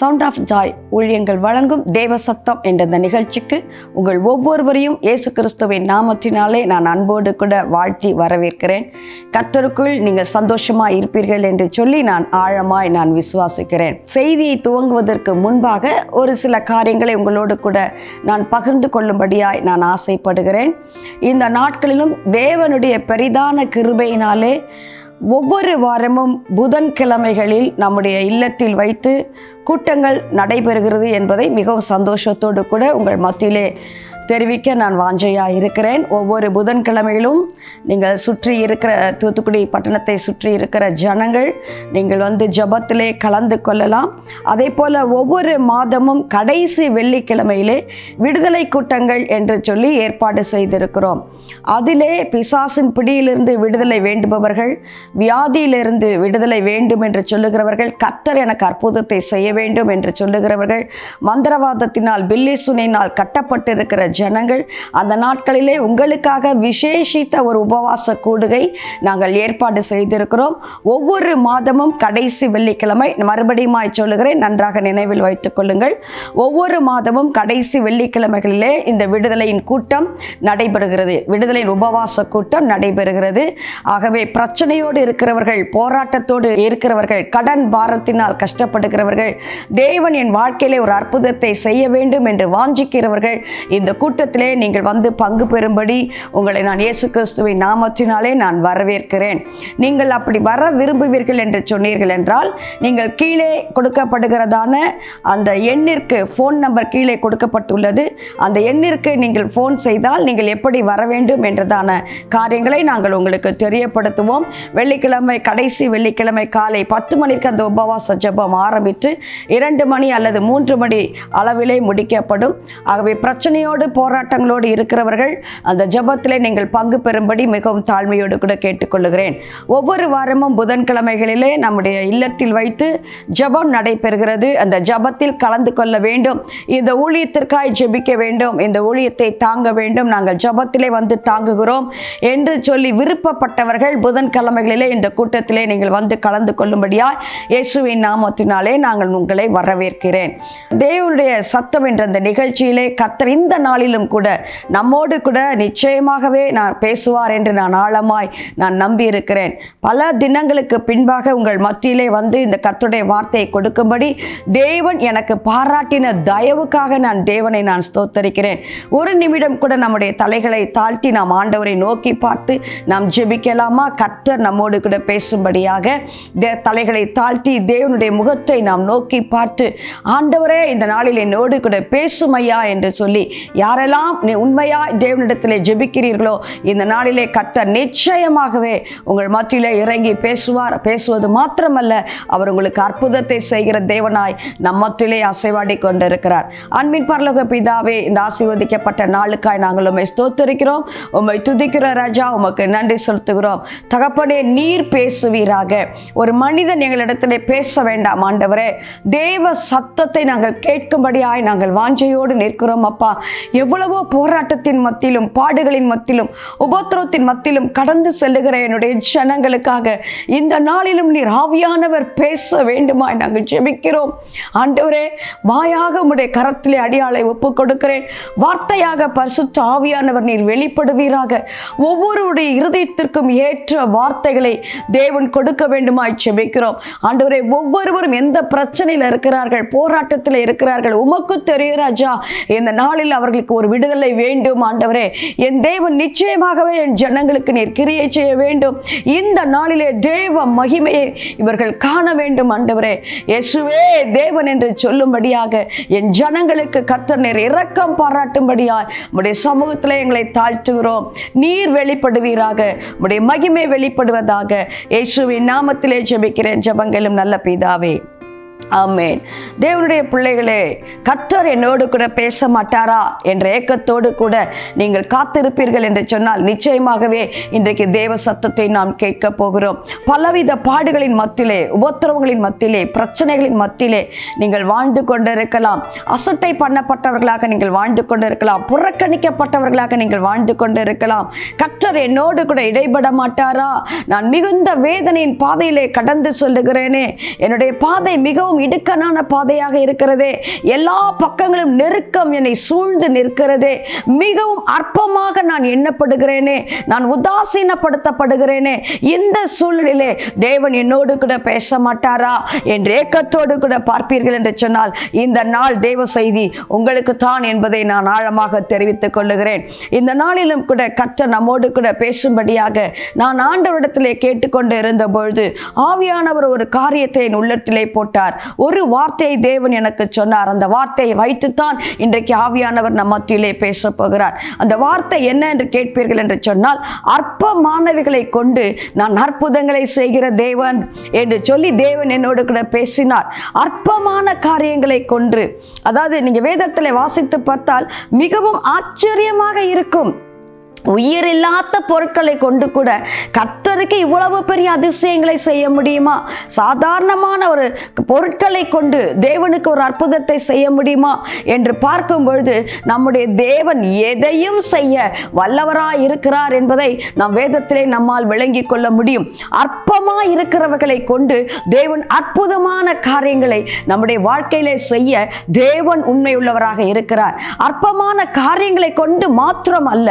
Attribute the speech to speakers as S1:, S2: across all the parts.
S1: Sound of Joy ஊழியங்கள் வழங்கும் தேவ சத்தம் என்ற இந்த நிகழ்ச்சிக்கு உங்கள் ஒவ்வொருவரையும் இயேசு கிறிஸ்துவின் நாமத்தினாலே நான் அன்போடு கூட வாழ்த்தி வரவேற்கிறேன். கர்த்தருக்குள் நீங்கள் சந்தோஷமாக இருப்பீர்கள் என்று சொல்லி நான் விசுவாசிக்கிறேன். செய்தியை துவங்குவதற்கு முன்பாக ஒரு சில காரியங்களை உங்களோடு கூட நான் பகிர்ந்து கொள்ளும்படியாய் நான் ஆசைப்படுகிறேன். இந்த நாட்களிலும் தேவனுடைய பெரிதான கிருபையினாலே ஒவ்வொரு வாரமும் புதன்கிழமைகளில் நம்முடைய இல்லத்தில் வைத்து கூட்டங்கள் நடைபெறுகிறது என்பதை மிகவும் சந்தோஷத்தோடு கூட உங்கள் மத்தியிலே தெரிவிக்க நான் வாஞ்சையாக இருக்கிறேன். ஒவ்வொரு புதன்கிழமையிலும் நீங்கள் சுற்றி இருக்கிற தூத்துக்குடி பட்டணத்தை சுற்றி இருக்கிற ஜனங்கள் நீங்கள் வந்து ஜெபத்திலே கலந்து கொள்ளலாம். அதே போல் ஒவ்வொரு மாதமும் கடைசி வெள்ளிக்கிழமையிலே விடுதலை கூட்டங்கள் என்று சொல்லி ஏற்பாடு செய்திருக்கிறோம். அதிலே பிசாசின் பிடியிலிருந்து விடுதலை வேண்டுபவர்கள், வியாதியிலிருந்து விடுதலை வேண்டும் என்று சொல்லுகிறவர்கள், கர்த்தர் எனக்கு அற்புதத்தை செய்ய வேண்டும் என்று சொல்லுகிறவர்கள், மந்திரவாதத்தினால் பில்லிசுனினால் கட்டப்பட்டிருக்கிற ஜனங்கள், அந்த நாட்களிலே உங்களுக்காக விசேஷித்த ஒரு உபவாச கூடுகை நாங்கள் ஏற்பாடு செய்திருக்கிறோம். ஒவ்வொரு மாதமும் கடைசி வெள்ளிக்கிழமை, மறுபடியும் சொல்லுகிறேன், நன்றாக நினைவில் வைத்துக் கொள்ளுங்கள். ஒவ்வொரு மாதமும் கடைசி வெள்ளிக்கிழமைகளிலே இந்த விடுதலையின் கூட்டம் நடைபெறுகிறது, விடுதலையின் உபவாச கூட்டம் நடைபெறுகிறது. ஆகவே பிரச்சனையோடு இருக்கிறவர்கள், போராட்டத்தோடு இருக்கிறவர்கள், கடன் பாரத்தினால் கஷ்டப்படுகிறவர்கள், தேவன் என் வாழ்க்கையிலே ஒரு அற்புதத்தை செய்ய வேண்டும் என்று வாஞ்சிக்கிறவர்கள் இந்த கூட்டத்திலே நீங்கள் வந்து பங்கு பெறும்படி உங்களை நான் இயேசு கிறிஸ்துவின் நாமத்தினாலே நான் வரவேற்கிறேன். நீங்கள் அப்படி வர விரும்புவீர்கள் என்று சொன்னீர்கள் என்றால் நீங்கள் கீழே கொடுக்கப்படுகிறதான அந்த எண்ணிற்கு, ஃபோன் நம்பர் கீழே கொடுக்கப்பட்டுள்ளது, அந்த எண்ணிற்கு நீங்கள் ஃபோன் செய்தால் நீங்கள் எப்படி வர வேண்டும் என்றதான காரியங்களை நாங்கள் உங்களுக்கு தெரியப்படுத்துவோம். வெள்ளிக்கிழமை, கடைசி வெள்ளிக்கிழமை காலை 10 மணிக்கு அந்த உபவாச ஜெபம் ஆரம்பித்து 2 மணி அல்லது 3 மணி அளவிலே முடிக்கப்படும். ஆகவே பிரச்சனையோடு போராட்டங்களோடு இருக்கிறவர்கள் அந்த ஜெபத்திலே நீங்கள் பங்கு பெறும்படி மிகவும் தாழ்மையோடு கூட கேட்டுக்கொள்கிறேன். ஒவ்வொரு வாரமும் புதன்கிழமைகளிலே நம்முடைய இல்லத்தில் வைத்து ஜெபம் நடைபெறுகிறது. அந்த ஜெபத்தில் கலந்து கொள்ள வேண்டும், இந்த ஊழியத்திற்காய் ஜெபிக்க வேண்டும், இந்த ஊழியத்தை தாங்க வேண்டும், நாங்கள் ஜெபத்திலே வந்து தாங்குகிறோம் என்று சொல்லி விருப்பப்பட்டவர்கள் புதன்கிழமைகளிலே இந்த கூட்டத்திலே நீங்கள் வந்து கலந்து கொள்ளும்படியாய் இயேசுவின் நாமத்தினாலே நாங்கள் உங்களை வரவேற்கிறேன். தேவனுடைய சத்தம் என்ற அந்த நிகழ்ச்சியிலே கர்த்தர் இந்த நாளிலும் கூட நம்மோடு கூட நிச்சயமாகவே நான் பேசுவார் என்று நான் ஆழமாய் நம்பி இருக்கிறேன். பல தினங்களுக்கு பின்பாக உங்கள் மத்தியிலே வந்து இந்த கர்த்தருடைய வார்த்தையை கொடுக்கும்படி தேவன் எனக்கு பாராட்டின தயவுக்காக நான் தேவனை நான் ஸ்தோத்தரிக்கிறேன். ஒரு நிமிடம் கூட நம்முடைய தலைகளை தாழ்த்தி நாம் ஆண்டவரை நோக்கி பார்த்து நாம் ஜெபிக்கலாமா? கர்த்தர் நம்மோடு கூட பேசும்படியாக தலைகளை தாழ்த்தி தேவனுடைய முகத்தை நாம் நோக்கி பார்த்து, ஆண்டவரே இந்த நாளில் என்னோடு கூட பேசுமையா என்று சொல்லி யாரெல்லாம் நீ உண்மையாய் தேவனிடத்திலே ஜெபிக்கிறீர்களோ இந்த நாளிலே கர்த்தர் நிச்சயமாகவே உங்கள் மத்தியிலே இறங்கி பேசுவார். பேசுவது மாத்திரமல்ல, அவர் உங்களுக்கு அற்புதத்தை செய்கிற தேவனாய் நம் மத்தியிலே அசைவாடி கொண்டிருக்கிறார். அன்பின் பரலோக பிதாவே, இந்த ஆசீர்வதிக்கப்பட்ட நாளுக்காய் நாங்கள் உம்மை ஸ்தோத்திரிக்கிறோம், உம்மை துதிக்கிற ராஜா, உமக்கு நன்றி செலுத்துகிறோம். தகப்பனே, நீர் பேசுவீராக. ஒரு மனிதன் எங்களிடத்திலே பேச வேண்டாம் ஆண்டவரே, தேவ சத்தத்தை நாங்கள் கேட்கும்படியாய் நாங்கள் வாஞ்சையோடு நிற்கிறோம் அப்பா. எவ்வளவோ போராட்டத்தின் மத்தியிலும், பாடுகளின் மத்தியிலும், உபத்திரவத்தின் மத்தியிலும் கடந்து செல்லுகிற என்னுடைய ஜனங்களுக்காக இந்த நாளிலும் நீர் ஆவியானவர் பேச வேண்டுமாய் நாங்கள் ஜெபிக்கிறோம் ஆண்டவரே. வாயாக உம்முடைய கரத்திலே அடியாளை ஒப்புக் கொடுக்கிறேன், வார்த்தையாக பரிசுத்த ஆவியானவர் நீர் வெளிப்படுவீராக. ஒவ்வொருடைய இருதயத்திற்கும் ஏற்ற வார்த்தைகளை தேவன் கொடுக்க வேண்டுமாய் ஜெபிக்கிறோம் ஆண்டவரே. ஒவ்வொருவரும் எந்த பிரச்சனையில் இருக்கிறார்கள், போராட்டத்தில் இருக்கிறார்கள், உமக்கு தெரியும் ராஜா. இந்த நாளில் அவர்களுக்கு ஒரு விடுதலை வேண்டும் ஆண்டவரே. என் தேவன் நிச்சயமாகவே என் ஜனங்களுக்கு நீர் கிரியை செய்ய வேண்டும். இந்த நாளிலே தேவ மகிமையை இவர்கள் காண வேண்டும் ஆண்டவரே. இயேசுவே தேவன் என்று சொல்லும்படியாக என் ஜனங்களுக்கு கர்த்தர் நீர் இரக்கம் பாராட்டும்படியாய் உம்முடைய சமூகத்திலே எங்களை தாழ்த்துகிறோம். நீர் வெளிப்படுவீராக, உம்முடைய மகிமை வெளிப்படுவதாக. இயேசுவின் நாமத்திலே ஜெபிக்கிறேன் ஜெபங்களும் நல்ல பிதாவே, ஆமென். தேவனுடைய பிள்ளைகளே, கர்த்தர் என்னோடு கூட பேச மாட்டாரா என்ற ஏக்கத்தோடு கூட நீங்கள் காத்திருப்பீர்கள் என்று சொன்னால் நிச்சயமாகவே இன்றைக்கு தேவ சத்தத்தை நாம் கேட்க போகிறோம். பலவித பாடுகளின் மத்தியிலே, உபத்திரவங்களின் மத்தியிலே, பிரச்சனைகளின் மத்தியிலே நீங்கள் வாழ்ந்து கொண்டிருக்கலாம். அசட்டை பண்ணப்பட்டவர்களாக நீங்கள் வாழ்ந்து கொண்டிருக்கலாம், புறக்கணிக்கப்பட்டவர்களாக நீங்கள் வாழ்ந்து கொண்டிருக்கலாம். கர்த்தர் என்னோடு கூட இடைபட மாட்டாரா? நான் மிகுந்த வேதனையின் பாதையிலே கடந்து சொல்லுகிறேனே, என்னுடைய பாதை மிகவும் இடுக்கனான பாதையாக இருக்கிறதே, எல்லா பக்கங்களும் நெருக்கம் என்னை சூழ்ந்து நிற்கிறதே, மிகவும் அற்பமாக நான் எண்ணப்படுகிறேனே, நான் உதாசீனப்படுத்தப்படுகிறேனே, இந்த சூழ்நிலையிலே தேவன் என்னோடு கூட பேச மாட்டாரா என்று ஏக்கத்தோடு கூட பார்ப்பீர்கள் என்று சொன்னால், இந்த நாள் தேவ செய்தி உங்களுக்கு தான் என்பதை நான் ஆழமாக தெரிவித்துக் கொள்ளுகிறேன். இந்த நாளிலும் கூட கர்த்தர் நம்மோடு கூட பேசும்படியாக நான் ஆண்டவரிடத்திலே கேட்டுக்கொண்டு இருந்த பொழுது ஆவியானவர் ஒரு காரியத்தை என் உள்ளத்திலே போட்டார். ஒரு வார்த்தையை தேவன் எனக்கு சொன்னார். அந்த வார்த்தையை வைத்துத்தான் இன்றைக்கு ஆவியானவர் நம் மத்தியிலே பேச போகிறார். அந்த வார்த்தை என்ன என்று கேட்பீர்கள் என்று சொன்னால், அற்பமானவைகளை கொண்டு நான் அற்புதங்களை செய்கிற தேவன் என்று சொல்லி தேவன் என்னோடு கூட பேசினார். அற்பமான காரியங்களை கொண்டு, அதாவது நீங்க வேதத்தில் வாசித்து பார்த்தால் மிகவும் ஆச்சரியமாக இருக்கும். உயிரில்லாத பொருட்களை கொண்டு கூட கர்த்தருக்கு இவ்வளவு பெரிய அதிசயங்களை செய்ய முடியுமா? சாதாரணமான ஒரு பொருட்களை கொண்டு தேவனுக்கு ஒரு அற்புதத்தை செய்ய முடியுமா என்று பார்க்கும் பொழுது நம்முடைய தேவன் எதையும் செய்ய வல்லவராய் இருக்கிறார் என்பதை நாம் வேதத்திலே நம்மால் விளங்கி கொள்ள முடியும். அற்பமாய் இருக்கிறவர்களை கொண்டு தேவன் அற்புதமான காரியங்களை நம்முடைய வாழ்க்கையிலே செய்ய தேவன் உண்மையுள்ளவராக இருக்கிறார். அற்பமான காரியங்களை கொண்டு மாத்திரம் அல்ல,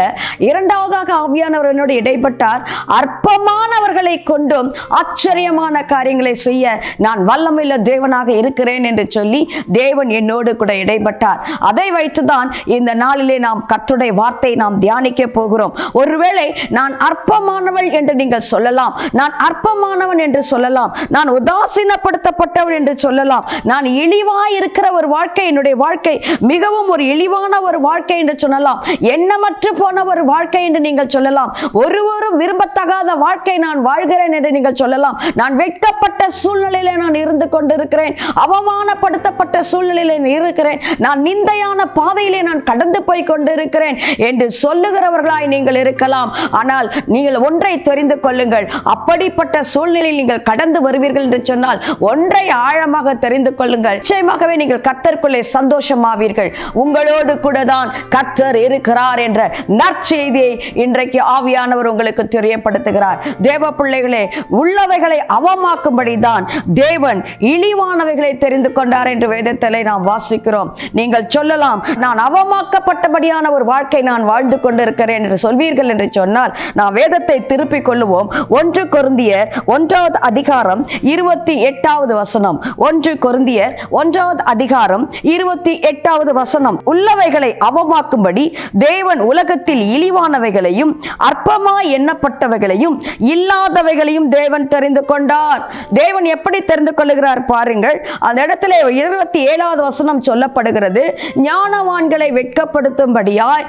S1: இரண்டாவதாக ஆவியானவர் என்னோடு இடைப்பட்டார். அற்பமானவர்களை கொண்டும் ஆச்சரியமான காரியங்களை செய்ய நான் வல்லமையுள்ள தேவனாக இருக்கிறேன் என்று சொல்லி தேவன் என்னோடு கூட இடைப்பட்டார். அதை வைத்துதான் இந்த நாளிலே நாம் கர்த்தருடைய வார்த்தையை நாம் தியானிக்க போகிறோம். ஒருவேளை நான் அற்பமானவள் என்று நீங்கள் சொல்லலாம், நான் அற்பமானவன் என்று சொல்லலாம், நான் உதாசீனப்படுத்தப்பட்டவன் என்று சொல்லலாம், நான் இழிவாய் இருக்கிற ஒரு வாழ்க்கை, என்னுடைய வாழ்க்கை மிகவும் ஒரு இழிவான ஒரு வாழ்க்கை என்று சொல்லலாம், எண்ணமற்று போன ஒரு வாழ்க்கை என்று நீங்கள் சொல்லலாம், ஒருவரும் விரும்பத்தகாத வாழ்க்கை நான் வாழ்கிறேன் என்று நீங்கள் சொல்லலாம், நான் வெட்கப்பட்ட சூழ்நிலையிலே நான் இருந்து கொண்டிருக்கிறேன், அவமானப்படுத்தப்பட்ட சூழ்நிலையிலே இருக்கிறேன், நான் நிந்தையான பாதையிலே நான் கடந்து போய் கொண்டிருக்கிறேன் என்று சொல்லுகிறவர்களாய் நீங்கள் இருக்கலாம். ஆனால் நீங்கள் ஒன்றை தெரிந்து கொள்ளுங்கள், அப்படிப்பட்ட சூழ்நிலையில் நீங்கள் கடந்து வருவீர்கள் என்று சொன்னால் ஒன்றை ஆழமாக தெரிந்து கொள்ளுங்கள், நிச்சயமாகவே நீங்கள் கர்த்தருக்குள்ளே சந்தோஷமாவீர்கள். உங்களோடு கூட தான் கர்த்தர் இருக்கிறார் என்ற நற்செய்தியை இன்றைக்கு ஆவியானவர் உங்களுக்கு தெரியப்படுத்துகிறார். தேவ பிள்ளைகளே, உள்ளவைகளை அவமாக்கும்படி தான் தேவன் இழிவானவைகளை தெரிந்து கொண்டார் என்று வேதத்திலே நாம் வாசிக்கிறோம். நீங்கள் சொல்லலாம், நான் அவமாக்கப்பட்டபடியான ஒரு வாழ்க்கை நான் வாழ்ந்து கொண்டிருக்கிறேன் என்று சொல்வீர்கள் என்று சொன்னால், நாம் வேதத்தை திருப்பிக் கொள்ளுவோம். 1 கொரிந்தியர் 1வது அதிகாரம் 28வது வசனம். 1 கொரிந்தியர் 1வது அதிகாரம் 28வது வசனம். உள்ளவைகளை அவமாக்கும்படி தேவன் உலகத்தில் இழிவானவைகளையும் அற்பமாய் எண்ணப்பட்டவைகளையும் இல்லாதவைகளையும் தேவன் தெரிந்து கொண்டார். தேவன் எப்படி தெரிந்து கொள்ளுகிறார் பாருங்கள். அந்த இடத்துல 27வது வசனம் சொல்லப்படுகிறது, ஞானவான்களை வெட்கப்படுத்தும்படியாய்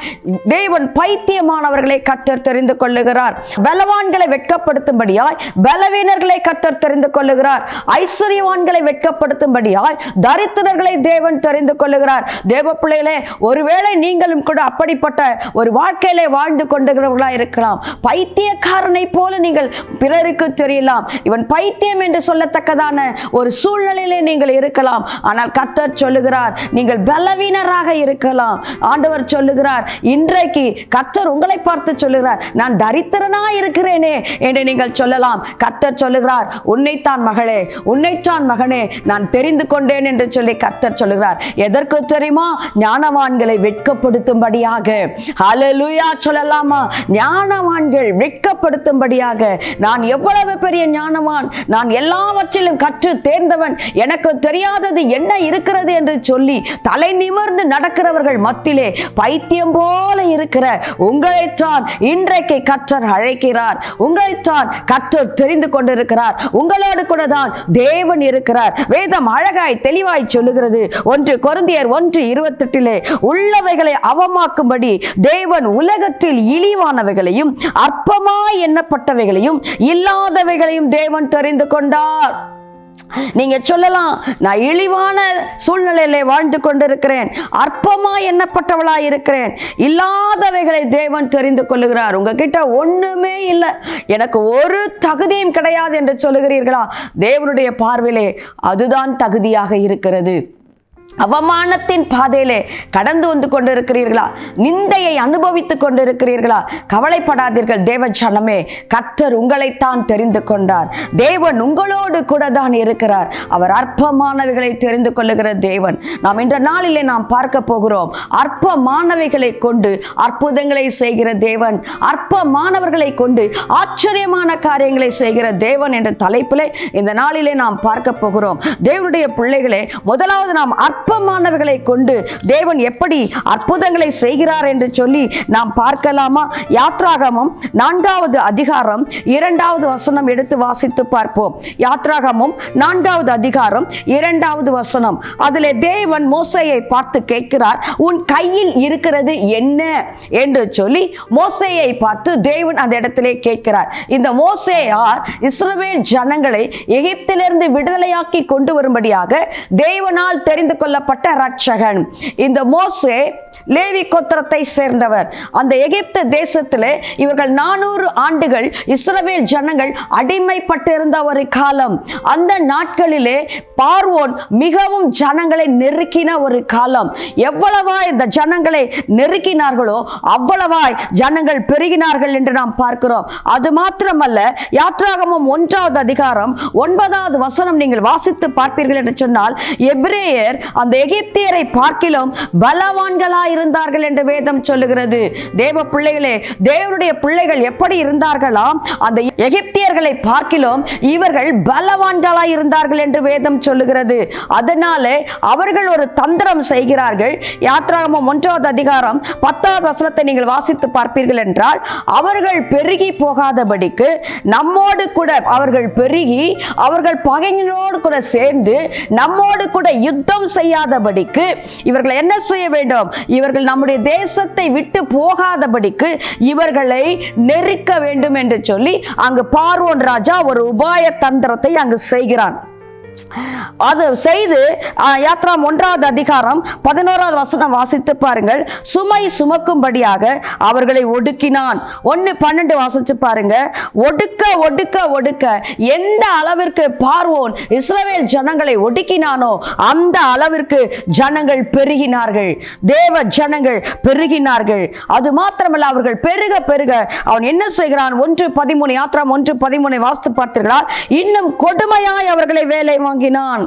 S1: தேவன் பைத்தியமானவர்களை கர்த்தர் தெரிந்து கொள்ளுகிறார், பலவான்களை வெட்கப்படுத்தும்படியாய் பலவீனர்களை கர்த்தர் தெரிந்து கொள்ளுகிறார், ஐஸ்வர்யவான்களை வெட்கப்படுத்தும்படியாய் தரித்திரர்களை தேவன் தெரிந்து கொள்ளுகிறார். தேவ பிள்ளைகளே, ஒருவேளை நீங்களும் கூட அப்படிப்பட்ட ஒரு வாழ்க்கையிலே வாழ்ந்து கொண்டிருக்கிறவர்களா இருக்கலாம். பைத்தியக்காரனை போல நீங்கள் பிறருக்கு தெரியலாம், இவன் பைத்தியம் என்று சொல்லத்தக்கதான ஒரு சூழ்நிலையிலே நீங்கள் இருக்கலாம். ஆனால் கர்த்தர் சொல்லுகிறார், நீங்கள் பலவீனராக இருக்கலாம். ஆண்டவர் சொல்லுகிறார், இன்றைக்கு கர்த்தர் உங்களை பார்த்து சொல்லுகிறார், நான் தரித்திரனாய் இருக்கிறேனே என்று நீங்கள் சொல்லலாம். கர்த்தர் சொல்லுகிறார், உன்னைத்தான் மகளே, உன்னைத்தான் மகனே நான் தெரிந்து கொண்டேன் என்று சொல்லி கர்த்தர் சொல்லுகிறார். எதற்கு தெரியுமா? ஞானவான்களை வெட்கப்படுத்தும்படியாக. ஹல்லேலூயா சொல்லலாமா? ஞானவான்கள் வெட்கப்படுத்தும்படியாக. நான் எவ்வளவு பெரிய ஞானவான், நான் எல்லாவற்றிலும் கற்று தேர்ந்தவன், எனக்கு தெரியாதது என்ன இருக்கிறது என்று சொல்லி தலை நிமிர்ந்து நடக்கிறவர்கள் மத்தியிலே பைத்தியம் போல இருக்கிற உங்களைத்தான் இன்றைக்கு கர்த்தர் அழைக்கிறார். உங்களைத்தான் கர்த்தர் தெரிந்து கொண்டிருக்கிறார். உங்களோடு கூட தான் தேவன் இருக்கிறார். வேதம் அழகாய் தெளிவாய் சொல்லுகிறது. 1 கொரிந்தியர் 1:28 உள்ளவைகளை அவமாக்கும்படி தேவன் உலகத்தில் இழிவானவைகளையும் அற்பமாய் எண்ணப்பட்டவைகளையும் இல்லாதவைகளையும் தேவன் தெரிந்து கொண்டார். நீங்க சொல்லலாம், நான் இழிவான சூழ்நிலையிலே வாழ்ந்து கொண்டிருக்கிறேன், அற்பமா எண்ணப்பட்டவளா இருக்கிறேன், இல்லாதவைகளை தேவன் தெரிந்து கொள்ளுகிறார். உங்ககிட்ட ஒண்ணுமே இல்லை, எனக்கு ஒரு தகுதியும் கிடையாது என்று சொல்லுகிறீர்களா? தேவனுடைய பார்வையிலே அதுதான் தகுதியாக இருக்கிறது. அவமானத்தின் பாதையிலே கடந்து வந்து கொண்டிருக்கிறீர்களா? நிந்தையை அனுபவித்துக் கொண்டிருக்கிறீர்களா? கவலைப்படாதீர்கள் தேவ ஜனமே. கர்த்தர் உங்களைத்தான் தெரிந்து கொண்டார். தேவன் உங்களோடு கூட தான் இருக்கிறார். அவர் அற்பமானவைகளை தெரிந்து கொள்ளுகிற தேவன். நாம் இன்ற நாளிலே நாம் பார்க்க போகிறோம். அற்பமானவைகளை கொண்டு அற்புதங்களை செய்கிற தேவன், அற்பமானவர்களை கொண்டு ஆச்சரியமான காரியங்களை செய்கிற தேவன் என்ற தலைப்பிலே இந்த நாளிலே நாம் பார்க்க போகிறோம். தேவனுடைய பிள்ளைகளே, முதலாவது நாம் அற்பமானவர்களை கொண்டு தேவன் எப்படி அற்புதங்களை செய்கிறார் என்று சொல்லி நாம் பார்க்கலாமா? யாத்ராகமம் 4வது அதிகாரம் 2வது வசனம் எடுத்து வாசித்து பார்ப்போம். யாத்ராகமம் 4வது அதிகாரம் 2வது வசனம். அதிலே தேவன் மோசேயை பார்த்து கேட்கிறார், உன் கையில் இருக்கிறது என்ன என்று சொல்லி மோசேயை பார்த்து தேவன் அந்த இடத்திலே கேட்கிறார். இந்த மோசேயார் இஸ்ரவேல் ஜனங்களை எகிப்திலிருந்து விடுதலையாக்கி கொண்டு வரும்படியாக தேவனால் தெரிந்து கொள்ளப்பட்ட ரட்சகன். இந்த மோசே லேவி கோத்திரத்தை சேர்ந்தவர். அந்த எகிப்து தேசத்திலே இவர்கள் 400 ஆண்டுகள் இஸ்ரவேல் ஜனங்கள் அடிமைப்பட்டிருந்த ஒரு காலம். அந்த நாட்களிலே பார்வோன் மிகவும் ஜனங்களை நெருக்கின ஒரு காலம். எவ்வளவாய் இந்த ஜனங்களை நெருக்கினார்களோ அவ்வளவாய் ஜனங்கள் பெருகினார்கள் என்று நாம் பார்க்கிறோம். அது மாத்திரமல்ல, யாத்ராகமம் 1வது அதிகாரம் 9வது வசனம் நீங்கள் வாசித்து பார்ப்பீர்கள் என்று சொன்னால், எபிரேயர் அந்த எகிப்தியரை பார்க்கிலும் பலவான்களாய் இருந்தார்கள் என்று வேதம் சொல்லுகிறது. தேவ பிள்ளைகளே, தேவனுடைய பிள்ளைகள் எப்படி இருந்தார்களாம்? அந்த எகிப்தியர்களை பார்க்கிலும் இவர்கள் பலவான்களாய் இருந்தார்கள் என்று வேதம் சொல்லுகிறது. அதனாலே அவர்கள் ஒரு தந்திரம் செய்கிறார்கள். யாத்ராகமம் 1வது அதிகாரம் 10வது வசனத்தை நீங்கள் வாசித்து பார்ப்பீர்கள் என்றால், அவர்கள் பெருகி போகாதபடிக்கு நம்மோடு கூட அவர்கள் பெருகி அவர்கள் பகைஞரோடு கூட சேர்ந்து நம்மோடு கூட யுத்தம் செய்யாதபடிக்கு இவர்கள் என்ன செய்ய வேண்டும்? இவர்கள் நம்முடைய தேசத்தை விட்டு போகாதபடிக்கு இவர்களை நெருக்க வேண்டும் என்று சொல்லி அங்கு பார்வோன் ராஜா ஒரு உபாய தந்திரத்தை அங்கு செய்கிறான். அது செய்து யாத்ராகமம் 1வது அதிகாரம் 11வது வசனம் வாசித்து பாருங்கள். சுமை சுமக்கும்படியாக அவர்களை ஒடுக்கினான். 1:12 வாசிச்சு பாருங்க. ஒடுக்க ஒடுக்க ஒடுக்க எந்த அளவிற்கு பார்வோன் இஸ்ரவேல் ஜனங்களை ஒடுக்கினானோ அந்த அளவிற்கு ஜனங்கள் பெருகினார்கள். தேவ ஜனங்கள் பெருகினார்கள். அது மாத்திரமல்ல, அவர்கள் பெருக பெருக அவன் என்ன செய்கிறான்? 1:13 யாத்ராகமம் 1:13 வாசித்து பார்த்தீர்களா? இன்னும் கொடுமையாய் அவர்களை வேலை வாங்கினான்.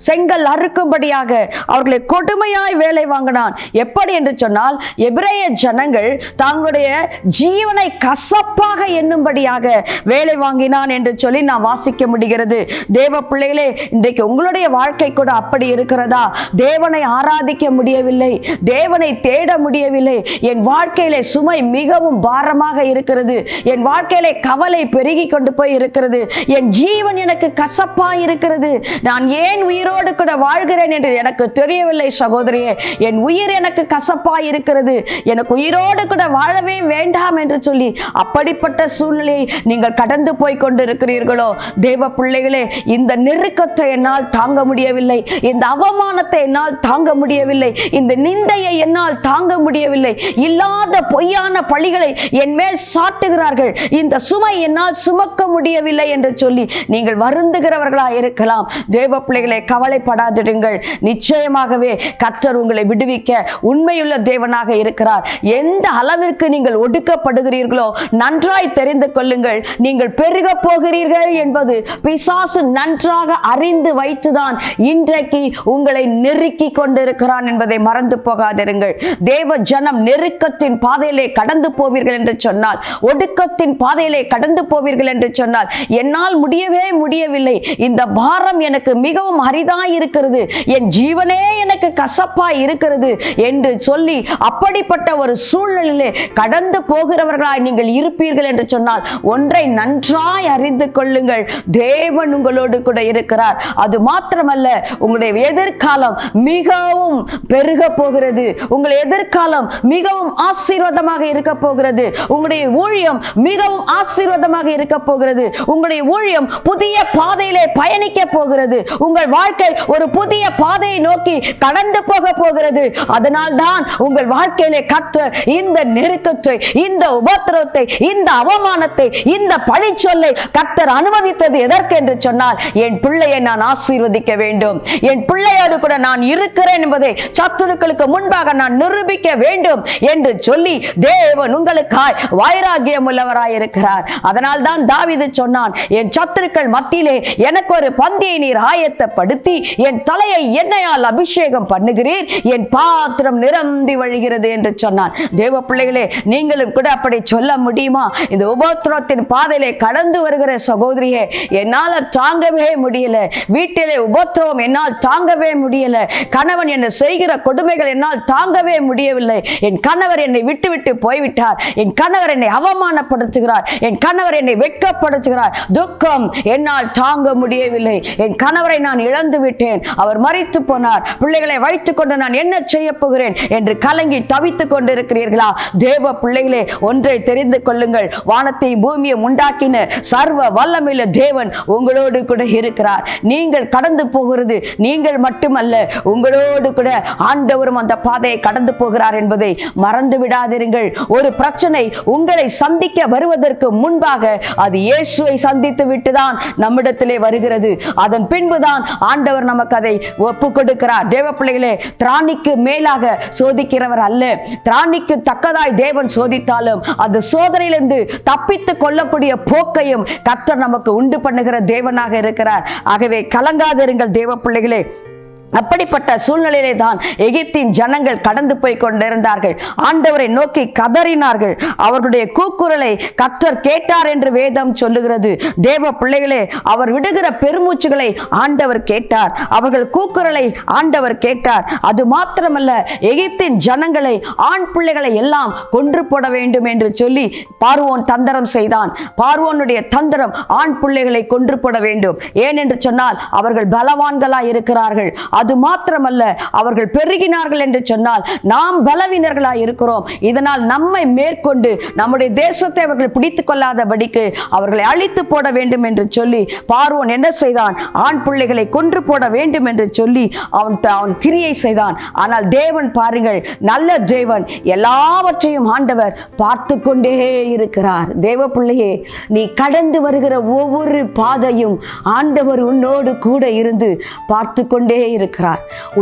S1: செங்கல் அறுக்கும்படியாக அவர்களை கொடுமையாய் வேலை வாங்கினான். எப்படி என்று சொன்னால், எபிரேய ஜனங்கள் தங்களுடைய ஜீவனை கசப்பாக எண்ணும்படியாக வேலை வாங்கினான் என்று சொல்லி நாம் வாசிக்க முடிகிறது. தேவ பிள்ளைகளே, இன்றைக்கு உங்களுடைய வாழ்க்கை கூட அப்படி இருக்கிறதா? தேவனை ஆராதிக்க முடியவில்லை, தேவனை தேட முடியவில்லை, என் வாழ்க்கையிலே சுமை மிகவும் பாரமாக இருக்கிறது, என் வாழ்க்கையிலே கவலை பெருகி கொண்டு போய் இருக்கிறது, என் ஜீவன் எனக்கு கசப்பா இருக்கிறது, நான் ஏன் உயிரோடு கூட வாழ்கிறேன் என்று எனக்கு தெரியவில்லை சகோதரியே. என் உயிர் எனக்கு கசப்பாய் இருக்கிறது, எனக்கு உயிரோடு கூட வாழவே வேண்டாம் என்று சொல்லி அப்படிப்பட்ட சூழ்நிலையை நீங்கள் கடந்து போய் கொண்டு இருக்கிறீர்களோ? தேவ பிள்ளைகளே, இந்த நெருக்கத்தை என்னால் தாங்க முடியவில்லை, இந்த அவமானத்தை என்னால் தாங்க முடியவில்லை, இந்த நிந்தையை என்னால் தாங்க முடியவில்லை, இல்லாத பொய்யான பழிகளை என் மேல் சாட்டுகிறார்கள், இந்த சுமை என்னால் சுமக்க முடியவில்லை என்று சொல்லி நீங்கள் வருந்துகிறவர்களாக இருக்கலாம். தேவ பிள்ளைகளை, கவலைப்படாதிருங்கள். நிச்சயமாகவே கர்த்தர் உங்களை விடுவிக்க உண்மையுள்ள தேவனாக இருக்கிறார். எந்த அளவிற்கு நீங்கள் ஒடுக்கப்படுகிறீர்களோ நன்றாய் தெரிந்து கொள்ளுங்கள். நீங்கள் பெருக போகிறீர்கள் என்பது பிசாசு நன்றாக அறிந்து வைத்துதான் இன்றைக்கு உங்களை நெருக்கி கொண்டிருக்கிறான் என்பதை மறந்து போகாதிருங்கள். தேவ ஜனம் நெருக்கத்தின் பாதையிலே கடந்து போவீர்கள் என்று சொன்னால், ஒடுக்கத்தின் பாதையிலே கடந்து போவீர்கள் என்று சொன்னால், என்னால் முடியவே முடியவில்லை, இந்த பாரம் எனக்கு மிகவும் அரிதாய் இருக்கிறது, என் ஜீவனே எனக்கு கசப்பாய் இருக்கிறது என்று சொல்லி அப்படிப்பட்ட ஒரு சூழ்நிலையிலே கடந்து போகிறவர்களாய் நீங்கள் இருப்பீர்கள் என்று சொன்னால், ஒன்றை நன்றாய் அறிந்து கொள்ளுங்கள், தேவன் உங்களோடு கூட இருக்கிறார். அது மாத்திரமல்ல, உங்களுடைய எதிர்காலம் மிகவும் பெருக போகிறது, உங்களுடைய எதிர்காலம் மிகவும் ஆசீர்வாதமாக இருக்க போகிறது, உங்களுடைய ஊழியம் மிகவும் ஆசீர்வாதமாக இருக்க போகிறது, உங்களுடைய ஊழியம் புதிய பாதையிலே பயணிக்க போகிறது, உங்கள் வாழ்க்கை வாழ்க்கை ஒரு புதிய பாதையை நோக்கி கடந்து போகிறது. அதனால் தான் உங்கள் வாழ்க்கையிலே கர்த்தர் இந்த நெருக்கத்தை, இந்த உபத்திரவத்தை, இந்த அவமானத்தை, இந்த பழிச்சொல்லை கர்த்தர் அனுமதித்தது எதற்கு என்று சொன்னால், என் பிள்ளையை நான் ஆசீர்வதிக்க வேண்டும், என் பிள்ளையோடு கூட நான் இருக்கிறேன் என்பதை சத்துருக்களுக்கு முன்பாக நான் நிரூபிக்க வேண்டும் என்று சொல்லி தேவன் உங்களுக்காய் வைராகியம் உள்ளவராய் இருக்கிறார். அதனால் தான் தாவீது சொன்னான், என் சத்துருக்கள் மத்தியிலே எனக்கு ஒரு பந்தியை நீர் ஆயத்தப்படுத்தி என் தலையை எண்ணெயால் அபிஷேகம் பண்ணுகிறீர், என் பாத்திரம் நிரம்பி வழிகிறது என்று சொன்னான். தேவ பிள்ளைகளே, நீங்களும் கூட அப்படி சொல்ல முடியுமா? இந்த உபத்திரவத்தின் பாதையிலே கடந்து வருகிற சகோதரியே, என்னால் தாங்கவே முடியல, வீட்டிலே உபத்திரவம் என்னால் தாங்கவே முடியல, கணவன் என்ன செய்கிற கொடுமைகள் என்னால் தாங்கவே முடியவில்லை, என் கணவர் என்னை விட்டு விட்டு போய்விட்டார், என் கணவர் என்னை அவமானப்படுத்துகிறார், என் கணவர் என்னை வெட்கப்படுத்துகிறார், துக்கம் என்னால் தாங்க முடியவில்லை, என் கணவரை நான் இழந்து விட்டேன், அவர் மரித்து போனார், பிள்ளைகளை வைத்துக் கொண்டு நான் என்ன செய்ய போகிறேன் என்று கலங்கி தவித்துக் கொண்டிருக்கிறீர்களா? தேவ பிள்ளைகளே, ஒன்றை தெரிந்து கொள்ளுங்கள், வானத்தை பூமியை உண்டாக்கின சர்வ வல்லமையுள்ள தேவன் உங்களோடு கூட இருக்கிறார். நீங்கள் கடந்து போகிறது நீங்கள் மட்டுமல்ல, உங்களோடு கூட ஆண்டவரும் அந்த பாதையை கடந்து போகிறார் என்பதை மறந்து விடாதிருங்கள். ஒரு பிரச்சனை உங்களை சந்திக்க வருவதற்கு முன்பாக அது இயேசுவை சந்தித்து விட்டுதான் நம்மிடத்திலே வருகிறது. அதன் பின்புதான் ஆண்டவர் நமக்கு அதை ஒப்பு கொடுக்கிறார். தேவ பிள்ளைகளே, திராணிக்கு மேலாக சோதிக்கிறவர் அல்ல. திராணிக்கு தக்கதாய் தேவன் சோதித்தாலும் அந்த சோதனையிலிருந்து தப்பித்துக் கொள்ளக்கூடிய போக்கையும் கர்த்தர் நமக்கு உண்டு பண்ணுகிற தேவனாக இருக்கிறார். ஆகவே கலங்காதிருங்கள் தேவ பிள்ளைகளே. அப்படிப்பட்ட சூழ்நிலையிலே தான் எகிப்தின் ஜனங்கள் கடந்து போய் கொண்டிருந்தார்கள். ஆண்டவரை நோக்கி கதறினார்கள். அவர்களுடைய கூக்குரலை கர்த்தர் கேட்டார் என்று வேதம் சொல்லுகிறது. தேவ பிள்ளைகளே, அவர் விடுகிற பெருமூச்சுகளை ஆண்டவர் கேட்டார், அவர்கள் கூக்குரலை ஆண்டவர் கேட்டார். அது மாத்திரமல்ல, எகிப்தின் ஜனங்களை, ஆண் பிள்ளைகளை எல்லாம் கொன்று போட வேண்டும் என்று சொல்லி பார்வோன் தந்திரம் செய்தான். பார்வோனுடைய தந்திரம் ஆண் பிள்ளைகளை கொன்று போட வேண்டும். ஏன் என்று சொன்னால் அவர்கள் பலவான்களாய் இருக்கிறார்கள். அது மாத்திரமல்ல, அவர்கள் பெருகினார்கள் என்று சொன்னால் நாம் பலவீனர்களாய் இருக்கிறோம். இதனால் நம்மை மேற்கொண்டு நம்முடைய தேசத்தை அவர்கள் பிடித்துக் கொள்ளாதபடிக்கு அவர்களை அழித்து போட வேண்டும் என்று சொல்லி பார்வோன் என்ன செய்தான்? ஆண் பிள்ளைகளை கொன்று போட வேண்டும் என்று சொல்லி அவன் கிரியை செய்தான். ஆனால் தேவன் பாருங்கள், நல்ல தேவன், எல்லாவற்றையும் ஆண்டவர் பார்த்து கொண்டே இருக்கிறார். தேவ பிள்ளையே, நீ கடந்து வருகிற ஒவ்வொரு பாதையும் ஆண்டவர் உன்னோடு கூட இருந்து பார்த்து கொண்டே இருக்கிறார்.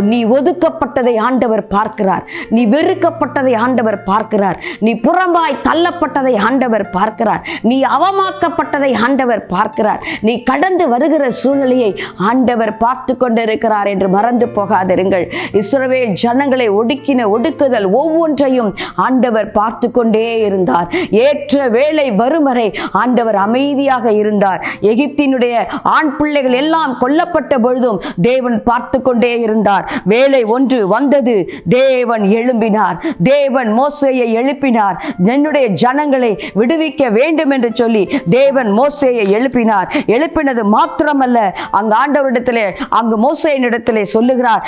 S1: நீ ஒதுக்கப்பட்டதை ஆண்டவர் பார்க்கிறார், நீ வெறுக்கப்பட்டதை ஆண்டவர் பார்க்கிறார், நீ புறம்பாய் தள்ளப்பட்டதை ஆண்டவர் பார்க்கிறார், நீ அவமாக்கப்பட்டதை ஆண்டவர் பார்க்கிறார், நீ கடந்து வருகிற சூழ்நிலையை ஆண்டவர் பார்த்து கொண்டிருக்கிறார் என்று மறந்து போகாதிருங்கள். இஸ்ரவேல் ஜனங்களை ஒடுக்கின ஒடுக்குதல் ஒவ்வொன்றையும் ஆண்டவர் பார்த்து கொண்டே இருந்தார். ஏற்ற வேளை வரும் வரை ஆண்டவர் அமைதியாக இருந்தார். எகிப்தினுடைய ஆண் பிள்ளைகள் எல்லாம் கொல்லப்பட்ட பொழுதும் தேவன் பார்த்து கொண்டே இருந்தார். வேலை ஒன்று வந்தது, தேவன் எழும்பினார். தேவன் மோசேயை எழுப்பினார். என்னுடைய ஜனங்களை விடுவிக்க வேண்டும் என்று சொல்லி தேவன் மோசேயை எழுப்பினார். எழுப்பினது மாத்திரமல்ல, அங்கு ஆண்டவரிடத்திலே, அங்கு மோசேயினிடத்திலே சொல்லுகிறார்,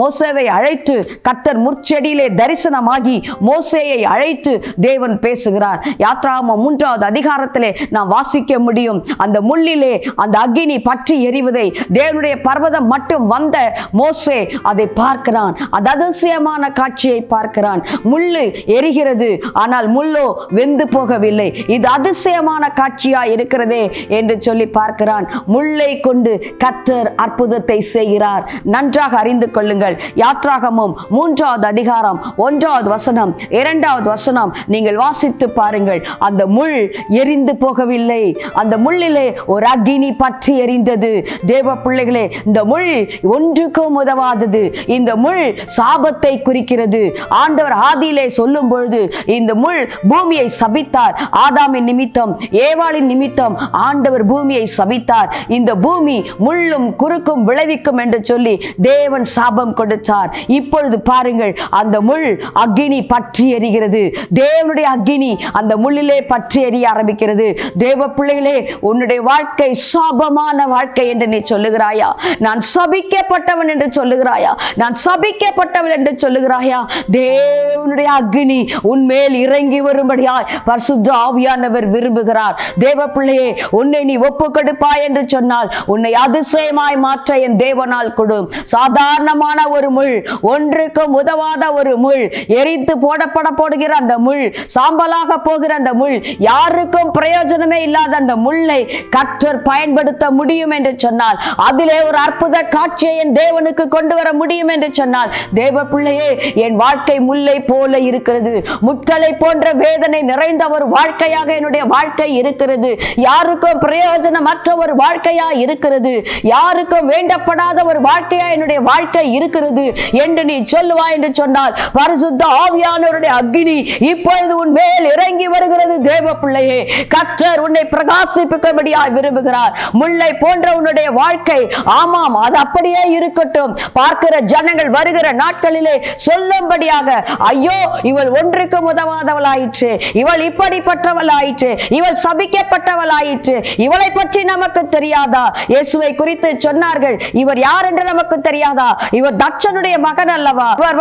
S1: மோசேவை அழைத்து கர்த்தர் முற்செடியிலே தரிசனமாகி மோசேயை அழைத்து தேவன் பேசுகிறார். யாத்ராகமம் 3வது அதிகாரத்திலே நாம் வாசிக்க முடியும். அந்த முள்ளிலே அந்த அக்கினி பற்றி எரிவதை தேவனுடைய பர்வதம் மட்டும் வந்த மோசே அதை பார்க்கிறான். அது அதிசயமான காட்சியை பார்க்கிறான். முள்ளு எரிகிறது, ஆனால் முள்ளோ வெந்து போகவில்லை. இது அதிசயமான காட்சியா இருக்கிறதே என்று சொல்லி பார்க்கிறான். முள்ளை கொண்டு கர்த்தர் அற்புதத்தை செய்கிறார். நன்றாக அறிந்து கொள்ளுங்கள். யாத்ராகமம் 3வது அதிகாரம் 1வது வசனம் 2வது வசனம் நீங்கள் வாசித்து பாருங்கள். அந்த முள் எரிந்து போகவில்லை. அந்த முள்ளிலே ஒரு அக்கினி பற்றி எரிந்தது. தேவ பிள்ளைகளே, இந்த முள் ஒன்றுக்கும் உதவாதது. இந்த முள் சாபத்தை குறிக்கிறது. ஆண்டவர் ஆதியிலே சொல்லும் பொழுது இந்த முள் பூமியை சபித்தார். ஆதாமின் நிமித்தம், ஏவாளின் நிமித்தம் ஆண்டவர் பூமியை சபித்தார். இந்த பூமி முள்ளும் குறுக்கும் விளைவிக்கும் என்று சொல்லி தேவன் சாபம் கொடுத்தார். இப்பொழுது பாருங்கள், அந்த முள் அக்கினி பற்றி எரிகிறது. தேவனுடைய அக்கினி அந்த முள்ளிலே பற்றி எரிய ஆரம்பிக்கிறது. தேவ பிள்ளைகளே, உன்னுடைய வாழ்க்கை சாபமான வாழ்க்கை என்று நீ சொல்லுகிறாயா? நான் சபிக்க சபிக்கப்பட்டவன் என்று சொல்லுகிறாயா? நான் சபிக்கப்பட்டவன் என்று சொல்லுகிறாயா? தேவனுடைய அக்னி உன்மேல் இறங்கி வரும்படியாய் பரிசுத்த ஆவியானவர் விரும்புகிறார். தேவ பிள்ளையே, உன்னை நீ ஒப்பு கொடுப்பாய் என்று சொன்னால் உன்னை அதிசயமாய் மாற்ற என் தேவனால் கொடும். சாதாரணமான ஒரு முள், ஒன்றுக்கும் உதவாத ஒரு முள், எரித்து போடுகிற அந்த முள், சாம்பலாக போகிற அந்த முள், யாருக்கும் பிரயோஜனமே இல்லாத அந்த முள்ளை கர்த்தர் பயன்படுத்த முடியும் என்று சொன்னால், அதிலே ஒரு அற்புத காட்சியை என் தேவனுக்கு கொண்டு வர முடியும் என்று சொன்னால், தேவ பிள்ளையே, என் வாழ்க்கை முல்லை போல இருக்கிறது. முட்களை போன்ற வேதனை நிறைந்த ஒரு வாழ்க்கையாக என்னுடைய வாழ்க்கை இருக்கிறது. யாருக்கும் பிரயோஜனமற்ற ஒரு வாழ்க்கையா இருக்கிறது. யாருக்கும் வேண்டப்படாத ஒரு வாழ்க்கையா என்னுடைய வாழ்க்கை இருக்கிறது என்று நீ சொல்லுவாய் என்று சொன்னால், பரிசுத்த ஆவியானவருடைய அக்கினி இப்பொழுது உன் மேல் இறங்கி வருகிறது. தேவ பிள்ளையே, கர்த்தர் உன்னை பிரகாசிப்பிக்கும்படியாய் விரும்புகிறார். முல்லை போன்ற உன்னுடைய வாழ்க்கை, ஆமாம், அது அப்படியே இருக்கட்டும். பார்க்கிற ஜனங்கள் வருகிற நாட்களிலே சொல்லும்படியாக, ஐயோ, இவள் ஒன்றுக்கு உதவாதவளாயிற்று, இவள் இப்படிப்பட்டவள் ஆயிற்று, இவள் சபிக்கப்பட்டவள் ஆயிற்று, இவளை பற்றி நமக்கு தெரியாதா? இயேசுவை குறித்து சொன்னார்கள், இவர் யார் என்று நமக்கு தெரியாதா? இவர் தட்சனுடைய மகன் அல்லவா? இவர்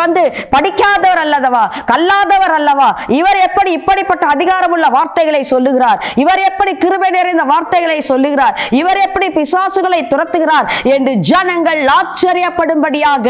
S1: படிக்காதவர் அல்லவா? கல்லாதவர் அல்லவா? இவர் எப்படி இப்படிப்பட்ட அதிகாரமுள்ள வார்த்தைகளை சொல்லுகிறார்? இவர் எப்படி கிருபை நிறைந்த வார்த்தைகளை சொல்லுகிறார்? இவர் எப்படி பிசாசுகளை துரத்துகிறார் என்று ஜனங்கள் ஆச்சரியப்படும்படியாக,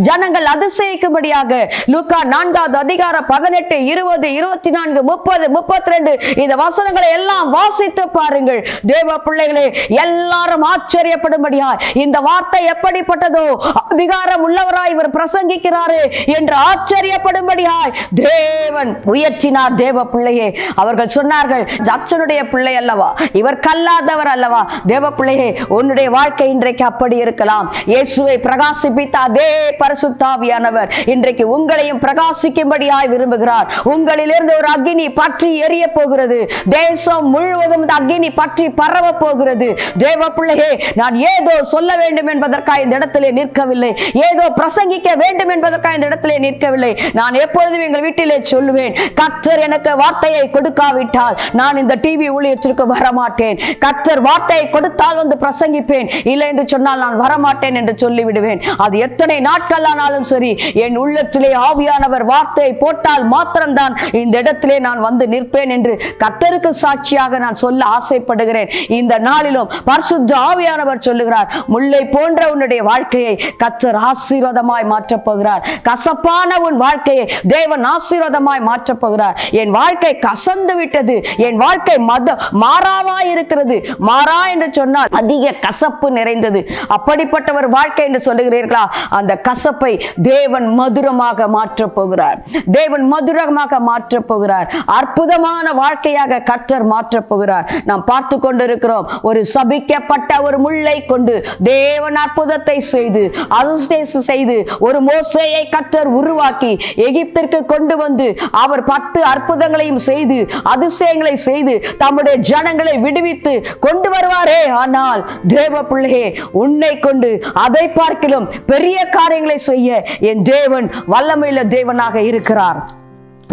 S1: ஜனங்கள் அதிசயிக்கும்படியாக, லூக்கா 4வது அதிகாரம் 18, 20, 24, 30, 32 இந்த வசனங்களை எல்லாம் வாசித்து பாருங்கள். தேவ பிள்ளைகளே, எல்லாரும் ஆச்சரியப்படும்படியாய், இந்த வார்த்தை எப்படிப்பட்டதோ, அதிகாரம் உள்ளவராய் இவர் பிரசங்கிக்கிறாரே என்று ஆச்சரியப்படும்படியாய் தேவன் உயர்த்தினார். தேவ பிள்ளையே, அவர்கள் சொன்னார்கள், தட்சனுடைய பிள்ளை அல்லவா, இவர் கல்லாதவர் அல்லவா? தேவ பிள்ளையே, உன்னுடைய வாழ்க்கை இன்றைக்கு அப்படி இருக்கலாம். இயேசுவை பிரகாசிப்பித்த அதே பரிசுத்த ஆவியானவர் இன்றைக்கு உங்களையும் பிரகாசிக்கும்படியாய் விரும்புகிறார். உங்களிலிருந்து ஒரு அக்கினி பற்றி எரிய போகிறது. தேசம் முழுவதும் அக்கினி பற்றி பரவ போகிறது. தேவ பிள்ளையே, நான் ஏதோ சொல்ல வேண்டும் என்பதற்காக இந்த இடத்திலே நிற்கவில்லை. ஏதோ பிரசங்கிக்க வேண்டும் என்பதற்காக இந்த இடத்திலே நிற்கவில்லை. நான் எப்பொழுதும் எங்கள் வீட்டிலே சொல்லுவேன், கர்த்தர் எனக்கு வார்த்தையை கொடுக்காவிட்டால் நான் இந்த டிவி ஊழியத்திற்கு வரமாட்டேன். கர்த்தர் வார்த்தையை கொடுத்தால் வந்து பிரசங்கிப்பேன், இல்லை என்று சொன்னால் நான் வரமாட்டேன் என்று சொல்லிவிடுவேன். அது எத்தனை நாட்கள் ஆனாலும் சரி, என் உள்ளத்திலே ஆவியானவர் வார்த்தையை போட்டால் மாத்திரம்தான் இந்த இடத்திலே நான் வந்து நிற்பேன் என்று கர்த்தருக்கு சாட்சியாக நான் சொல்ல ஆசைப்படுகிறேன். இந்த நாளிலும் பரிசுத்த ஆவியானவர் சொல்லுகிறார், முல்லை போன்ற உன்னுடைய வாழ்க்கையை கர்த்தர் ஆசீர்வாதமாய் மாற்றப் போகிறார். கசப்பான உன் வாழ்க்கையை தேவன் ஆசீர்வாதமாய் மாற்றப் போகிறார். என் வாழ்க்கை கசந்து விட்டது, என் வாழ்க்கை மாறாவாய் இருக்கிறது. மாறா என்று சொன்னால் அதிக கசப்பு நிறைந்தது. அப்படிப்பட்ட ஒரு வாழ்க்கை என்று சொல்லுகிறீர்களா? அந்த கசப்பை தேவன் மதுரமாக மாற்றப் போகிறார். தேவன் மதுரமாக மாற்றப் போகிறார். அற்புதமான வாழ்க்கையாக கர்த்தர் மாற்றப் போகிறார். நாம் பார்த்து கொண்டிருக்கிறோம், ஒரு சபிக்கப்பட்ட ஒரு முள்ளை கொண்டு தேவன் அற்புதத்தை செய்து ஒரு மோசேயை கர்த்தர் உருவாக்கி எகிப்திற்கு கொண்டு வந்து அவர் 10 அற்புதங்களையும் செய்து அதிசயங்களை செய்து தம்முடைய ஜனங்களை விடுவித்து கொண்டு வருவாரே. ஆனால் தேவ பிள்ளையே, உன்னை கொண்டு அதை பார்க்கிலும் பெரிய காரியங்களை செய்ய என் தேவன் வல்லமையுள்ள தேவனாக இருக்கிறார்.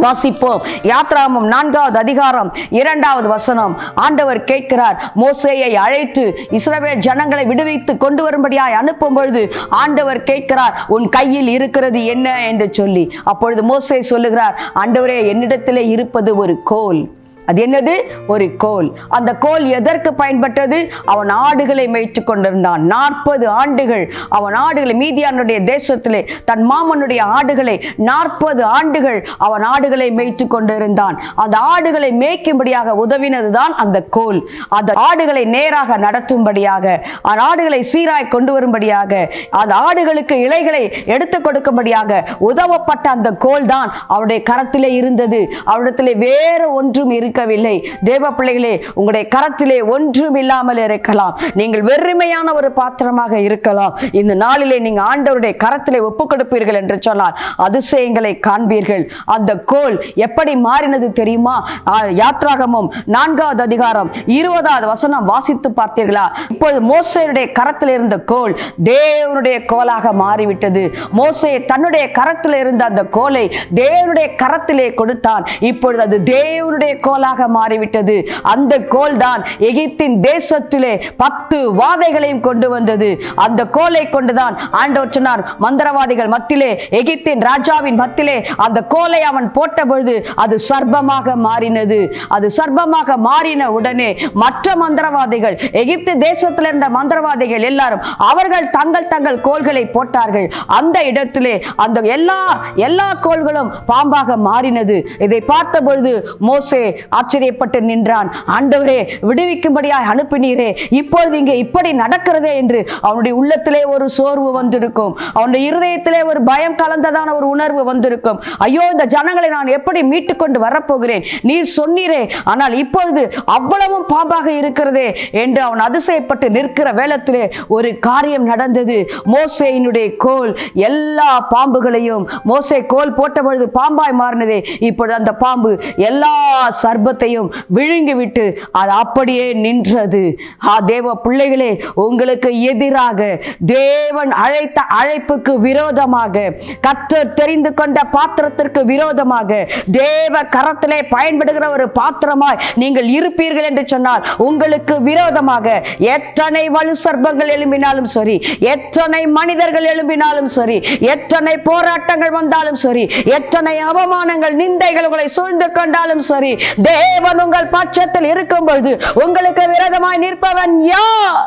S1: வாசிப்போம். யாத்ராகமம் 4வது அதிகாரம் 2வது வசனம். ஆண்டவர் கேட்கிறார், மோசேயை அழைத்து இஸ்ரவேல் ஜனங்களை விடுவித்து கொண்டு வரும்படியாய் அனுப்பும் பொழுது ஆண்டவர் கேட்கிறார், உன் கையில் இருக்கிறது என்ன என்று சொல்லி. அப்பொழுது மோசே சொல்லுகிறார், ஆண்டவரே, என்னிடத்திலே இருப்பது ஒரு கோல். அது என்னது? ஒரு கோல். அந்த கோல் எதற்கு பயன்பட்டது? அவன் ஆடுகளை மேய்த்து கொண்டிருந்தான். 40 ஆண்டுகள் அவன் ஆடுகளை, மீதியானுடைய தேசத்திலே தன் மாமனுடைய ஆடுகளை 40 ஆண்டுகள் அவன் ஆடுகளை மேய்த்து கொண்டிருந்தான். அந்த ஆடுகளை மேய்க்கும்படியாக உதவினதுதான் அந்த கோல். அந்த ஆடுகளை நேராக நடத்தும்படியாக, அந்த ஆடுகளை சீராய் கொண்டு வரும்படியாக, அந்த ஆடுகளுக்கு இலைகளை எடுத்து கொடுக்கும்படியாக உதவப்பட்ட அந்த கோல் தான் அவருடைய கரத்திலே இருந்தது. அவரிடத்திலே வேறு ஒன்றும் இருக்கவில்லை. தேவ பிள்ளைகளே, உங்களுடைய கரத்திலே ஒன்றும் இல்லாமல் இருக்கலாம். நீங்கள் வெறுமையான ஒரு பாத்திரமாக இருக்கலாம். இந்த நாளிலே நீங்கள் ஆண்டவருடைய கரத்திலே ஒப்புக் கொடுப்பீர்கள் என்று சொன்னால் அதிசயங்களை காண்பீர்கள். அந்த கோல் எப்படி மாறினது தெரியுமா? யாத்ராகமம் 4வது அதிகாரம் 20வது வசனம் வாசித்து பார்த்தீர்களா? இப்பொழுது மோசேயுடைய கரத்தில் இருந்த கோல் தேவனுடைய கோலாக மாறிவிட்டது. மோசே தன்னுடைய கரத்தில் இருந்த அந்த கோலை தேவனுடைய கரத்திலே கொடுத்தான். இப்பொழுது அது தேவனுடைய கோல் கோலாக மாறிவிட்டது. அந்த கோல் தான் எகிப்தின் தேசத்திலே 10 வாதைகளையும் கொண்டு வந்தது. அந்த கோலை கொண்டுதான் ஆண்டவர் சொன்னார், மந்திரவாதிகள் மத்தியிலே, எகிப்தின் ராஜாவின் மத்தியிலே அந்த கோலை அவன் போட்ட பொழுது அது சர்ப்பமாக மாறினது. அது சர்ப்பமாக மாறின உடனே மற்ற மந்திரவாதிகள், எகிப்து தேசத்தில் இருந்த மந்திரவாதிகள் எல்லாரும் அவர்கள் தங்கள் கோல்களை போட்டார்கள். அந்த இடத்திலே அந்த எல்லா கோல்களும் பாம்பாக மாறினது. இதை பார்த்த பொழுது மோசே ஆச்சரியப்பட்டு நின்றான். ஆண்டவரே, விடுவிக்கும்படியாய் அனுப்பினீரே, இப்பொழுது இங்கே இப்படி நடக்கிறதே என்று அவனுடைய உள்ளத்திலே ஒரு சோர்வு வந்திருக்கும். அவனுடைய இருதயத்திலே ஒரு பயம் கலந்ததான ஒரு உணர்வு வந்திருக்கும். ஐயோ, இந்த ஜனங்களை நான் எப்படி மீட்டு கொண்டு வரப்போகிறேன், நீர் சொன்னீரே, ஆனால் இப்பொழுது அவ்வளவும் பாம்பாக இருக்கிறதே என்று அவன் அதிசயப்பட்டு நிற்கிற வேளத்திலே ஒரு காரியம் நடந்தது. மோசேயினுடைய கோல் எல்லா பாம்புகளையும், மோசே கோல் போட்ட பொழுது பாம்பாய் மாறினதே, இப்பொழுது அந்த பாம்பு எல்லா சர்ப்பத்தையும் விழுங்கிவிட்டு அது அப்படியே நின்றது. தேவ பிள்ளைகளே, உங்களுக்கு எதிராக தேவன் அழைத்த அழைப்புக்கு விரோதமாக, கர்த்தர் தெரிந்து கொண்ட பாத்திரத்திற்கு விரோதமாக, தேவ கரத்திலே பயன்படுகிற ஒரு பாத்திரமாய் நீங்கள் இருப்பீர்கள் என்று சொன்னால், உங்களுக்கு விரோதமாக எத்தனை வலு சர்ப்பங்கள் எழும்பினாலும் சரி, எத்தனை மனிதர்கள் எழும்பினாலும் சரி, எத்தனை போராட்டங்கள் வந்தாலும் சரி, எத்தனை அவமானங்கள் நிந்தைகள் உங்களை சூழ்ந்து கொண்டாலும் சரி, தேவன் உங்கள் பட்சத்தில் இருக்கும் பொழுது உங்களுக்கு விரோதமாய் நிற்பவன் யார்?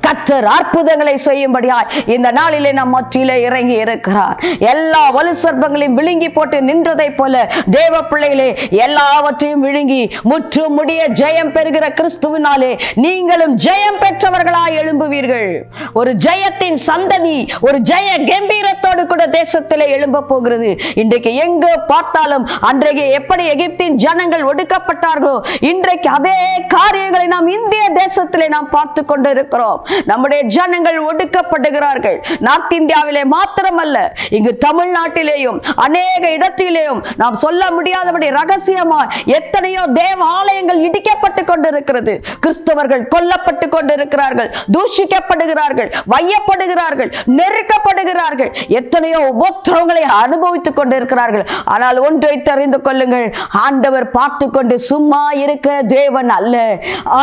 S1: கர்த்தர் அற்புதங்களை செய்யும்படியாய் இந்த நாளிலே நம் மத்தியிலே இறங்கி இருக்கிறார். எல்லா வலு சர்ப்பங்களையும் விழுங்கி போட்டு நின்றதை போல தேவ பிள்ளைகளே, எல்லாவற்றையும் விழுங்கி முற்றும் முடிய ஜெயம் பெறுகிற கிறிஸ்துவினாலே நீங்களும் ஜெயம் பெற்றவர்களாய் எழும்புவீர்கள். ஒரு ஜெயத்தின் சந்ததி, ஒரு ஜெய கம்பீரத்தோடு கூட தேசத்திலே எழும்ப போகிறது. இன்றைக்கு எங்கு பார்த்தாலும், அன்றைக்கு எப்படி எகிப்தின் ஜனங்கள் ஒடுக்கப்பட்டார்களோ, இன்றைக்கு அதே காரியங்களை நாம் இந்திய தேசத்திலே நாம் பார்த்து கொண்டு இருக்கிறோம். நம்முடைய ஜனங்கள் ஒடுக்கப்படுகிறார்கள். நார்த் இந்தியாவிலே மாத்திரமல்ல, இங்கு தமிழ்நாட்டிலேயும் அநேக இடத்திலேயும் நாம் சொல்ல முடியாதபடி ரகசியமாய் எத்தனையோ தேவ ஆலயங்கள் இடிக்கப்பட்டு கொண்டிருக்கிறது. கிறிஸ்தவர்கள் கொல்லப்பட்டு கொண்டிருக்கிறார்கள், தூஷிக்கப்படுகிறார்கள், வையப்படுகிறார்கள், நெருக்கப்படுகிறார்கள், எத்தனையோ உபத்திரவங்களை அனுபவித்துக் கொண்டிருக்கிறார்கள். ஆனால் ஒன்றை தெரிந்து கொள்ளுங்கள், ஆண்டவர் பார்த்து கொண்டு சும்மா இருக்க தேவன் அல்ல.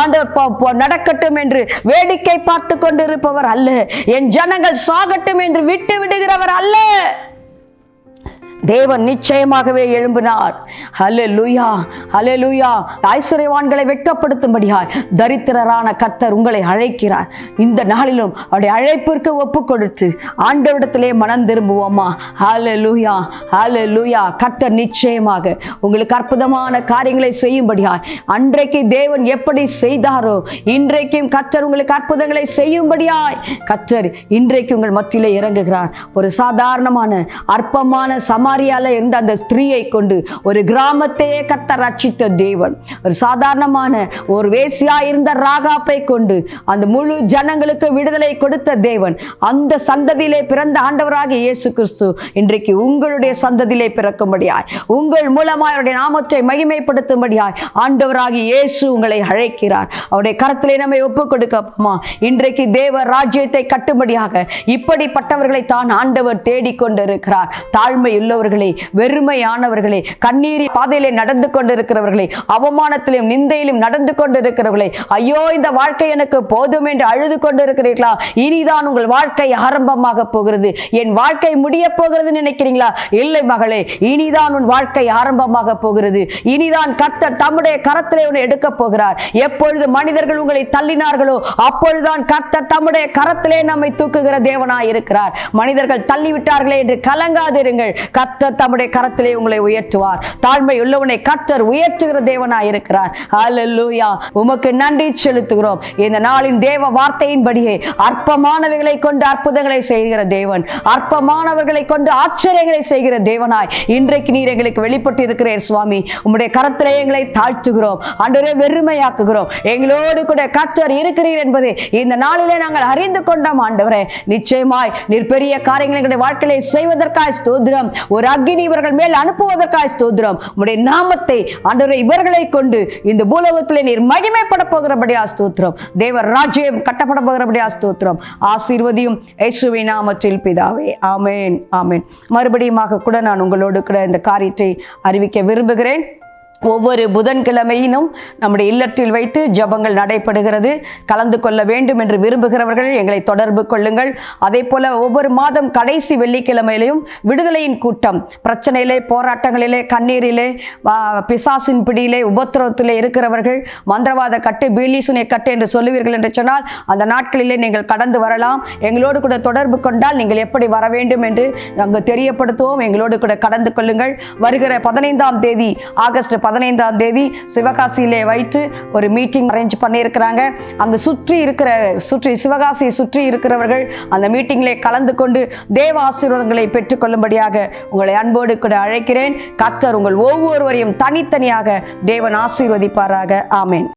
S1: ஆண்டவர் நடக்கட்டும் என்று வேடிக்கை பார்த்து கொண்டிருப்பவர் அல்ல. என் ஜனங்கள் சாகட்டும் என்று விட்டு விடுகிறவர் அல்ல. தேவன் நிச்சயமாகவே எழும்பினார். ஹல்லேலூயா, ஹல்லேலூயா. ஐஸ்வர்யவான்களை வெட்கப்படுத்தும்படியாய் தரித்திரரான கர்த்தர் உங்களை அழைக்கிறார். இந்த நாளிலும் அவருடைய அழைப்பிற்கு ஒப்பு கொடுத்து ஆண்டவரிடத்திலே மனம் திரும்புவோமா? ஹல்லேலூயா, ஹல்லேலூயா. கர்த்தர் நிச்சயமாக உங்களுக்கு அற்புதமான காரியங்களை செய்யும்படியாய், அன்றைக்கு தேவன் எப்படி செய்தாரோ இன்றைக்கும் கர்த்தர் உங்களுக்கு அற்புதங்களை செய்யும்படியாய் கர்த்தர் இன்றைக்கு உங்கள் மத்தியிலே இறங்குகிறார். ஒரு சாதாரணமான அற்பமான சமாரியால இருந்த அந்த ஸ்திரீயை கொண்டு ஒரு கிராமத்தையே கர்த்தர் ரட்சித்த தேவன். ஒரு சாதாரணமான ஒரு வேசியா இருந்த ராகாப்பை கொண்டு அந்த முழு ஜனங்களுக்கு விடுதலை கொடுத்த தேவன். அந்த சந்ததியிலே பிறந்த ஆண்டவராகிய இயேசு கிறிஸ்து இன்றைக்கு உங்களுடைய சந்ததியிலே பிறக்கும்படியாய், உங்கள் மூலமாய் அவருடைய நாமத்தை மகிமைப்படுத்தும்படியாய் ஆண்டவராகிய இயேசு உங்களை அழைக்கிறார். அவருடைய கரத்திலே நம்மை ஒப்புக் கொடுக்கமா? இன்றைக்கு தேவ ராஜ்யத்தை கட்டும்படியாக இப்படிப்பட்டவர்களை தான் ஆண்டவர் தேடிக்கொண்டிருக்கிறார். தாழ்மை உள்ளவர்களே, வெறுமையானவர்களே, கண்ணீரின் பாதையிலே நடந்து கொண்டிருக்கிறவர்களே, அவமானத்திலும் நிந்தையிலும் நடந்து கொண்டிருக்கிறவர்களே, ஐயோ இந்த வாழ்க்கை எனக்கு போதும் என்று அழுது கொண்டிருக்கிறீர்களா? இனிதான் உங்கள் வாழ்க்கை ஆரம்பமாக போகிறது. என் வாழ்க்கை முடிய போகிறது நினைக்கிறீங்களா? இல்லை மகளே, இனிதான் உன் வாழ்க்கை ஆரம்பமாக போகிறது. இனிதான் கர்த்தர் தம்முடைய கரத்திலே உன்னை எடுக்க போகிறார். எப்பொழுது மனிதர்கள் உங்களை தள்ளினார்களோ அப்பொழுதுதான் கர்த்தர் தம்முடைய கரத்திலே நம்மை தூக்குகிற தேவனாய் இருக்கிறார். மனிதர்கள் தள்ளிவிட்டார்களே என்று கலங்காதிருங்கள். கர்த்தர் தம்முடைய கரத்திலே உங்களை உயர்த்துவார். தாழ்மை உள்ளவனை கர்த்தர் உயர்த்துகிற தேவனாய் இருக்கிறார். ஹல்லேலூயா. உமக்கு நன்றி செலுத்துகிறோம். இந்த நாளின் தேவ வார்த்தையின்படியே அற்பமானவைகளை கொண்டு அற்புதங்களை செய்கிற தேவன், அற்பமானவர்களை கொண்டு ஆச்சரியங்களை செய்கிற தேவனாய் இன்றைக்கு நீர் எங்களுக்கு வெளிப்பட்டு இருக்கிறீர் சுவாமி. உம்முடைய கரத்திலே எங்களை தாழ்த்துகிறோம் ஆண்டவரே, வெறுமையாக்குகிறோம். எங்களோடு கூட கர்த்தர் இருக்கிறீர் என்பதை இந்த நாளிலே நாங்கள் அறிந்து கொண்டோம் ஆண்டவரே. நிச்சயமாய் நீர் பெரிய காரியங்களை எங்களுடைய வாழ்க்கையிலே செய்வதற்காய் ஸ்தோத்திரம். ஒரு அக்கினி இவர்கள் மேல் அனுப்புவதற்காய் ஸ்தோத்திரம். உம்முடைய நாமத்தை ஆண்டவரே இவர்களை கொண்டு இந்த பூலோகத்திலே நீர் மகிமைப்பட போகிறபடியா ஸ்தோத்திரம். தேவ ராஜ்யம் கட்டப்பட போகிறபடியா ஸ்தோத்திரம். ஆசீர்வதியும் இயேசுவின் நாமத்தில் பிதாவே. ஆமென், ஆமென். மறுபடியும் கூட நான் உங்களோடு கூட இந்த காரியத்தை அறிவிக்க விரும்புகிறேன். ஒவ்வொரு புதன்கிழமையிலும் நம்முடைய இல்லத்தில் வைத்து ஜெபங்கள் நடைபெறுகிறது. கலந்து கொள்ள வேண்டும் என்று விரும்புகிறவர்கள் எங்களை தொடர்பு கொள்ளுங்கள். அதே போல ஒவ்வொரு மாதம் கடைசி வெள்ளிக்கிழமையிலையும் விடுதலையின் கூட்டம், பிரச்சனையிலே, போராட்டங்களிலே, கண்ணீரிலே, பிசாசின் பிடியிலே, உபத்திரவத்திலே இருக்கிறவர்கள், மந்திரவாத கட்டு, பீலிசுனை கட்டு என்று சொல்லுவீர்கள் என்று சொன்னால் அந்த நாட்களிலே நீங்கள் கடந்து வரலாம். எங்களோடு கூட தொடர்பு கொண்டால் நீங்கள் எப்படி வர வேண்டும் என்று நாங்கள் தெரியப்படுத்துவோம். எங்களோடு கூட கடந்து கொள்ளுங்கள். வருகிற 15ஆம் தேதி, ஆகஸ்ட் 15ஆம் தேதி சிவகாசியிலே வைத்து ஒரு மீட்டிங் அரேஞ்ச் பண்ணியிருக்கிறாங்க. அங்கு சிவகாசியை சுற்றி இருக்கிறவர்கள் அந்த மீட்டிங்கிலே கலந்து கொண்டு தேவ ஆசீர்வாதங்களை பெற்றுக்கொள்ளும்படியாக உங்களை அன்போடு கூட அழைக்கிறேன். கர்த்தர் உங்கள் ஒவ்வொருவரையும் தனித்தனியாக தேவன் ஆசீர்வதிப்பாராக. ஆமென்.